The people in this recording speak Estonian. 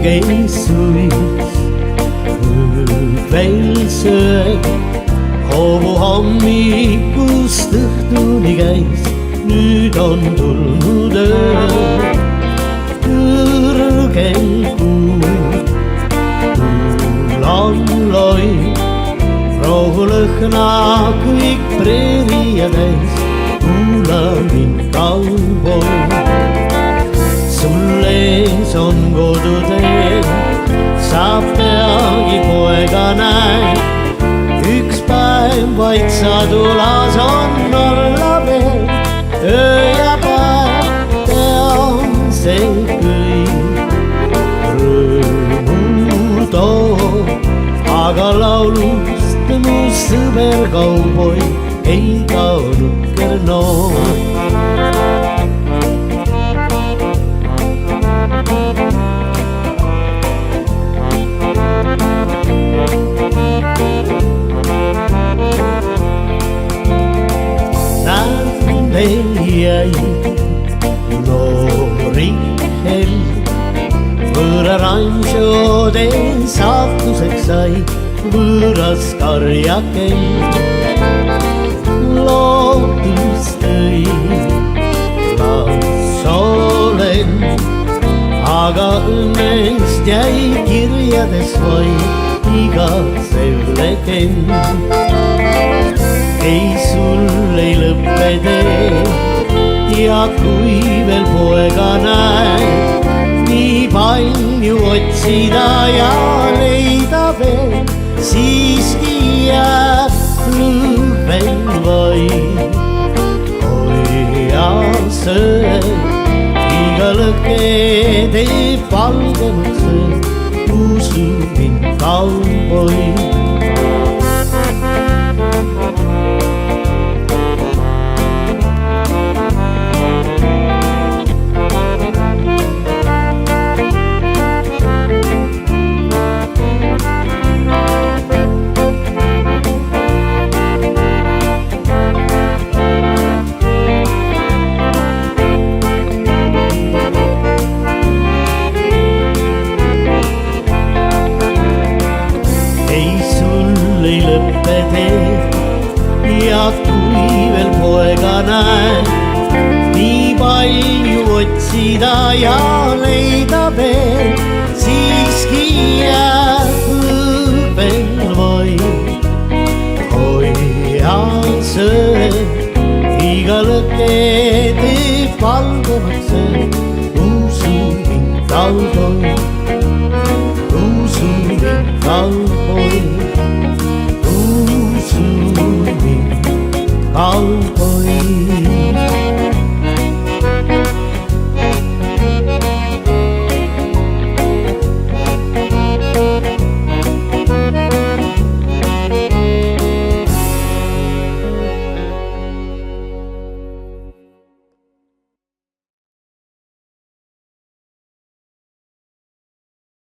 kes suvis veel sööb, hoogu hommikust õhtuni käis, nüüd on tulnud öö. Kõrgel kuul on loid, rohulõhna kõik preeria täis, kuula mind kauboi. sul ees on kodutee, saab peagi poega näed, üks päev vaid sadulas on olla veel, öö ja päev tean see kõik rõõmu toob, aga laulust mu sõber kauboi ei kaonud kernoon. Jäi noori hell, võõra ranšode saatuseks sai võõras karjakell. Lootus tõi lausolen, aga õnnest jäi kirjades vaid igatsev legend. Ei, sul ei lõppe tee ja kui veel poega näed, nii palju otsida ja leida veel, siiski jääb lõhvel vaid. hoia söö, iga lõhke teeb valgemaks öö, usu mind kauboi. Ei lõppe tee ja kui veel poega näed, nii palju otsida ja leida veel, siiski jääb lõhvel vaid. hoia söö, iga lõhke teeb valgemaks öö, usu mind kauboi.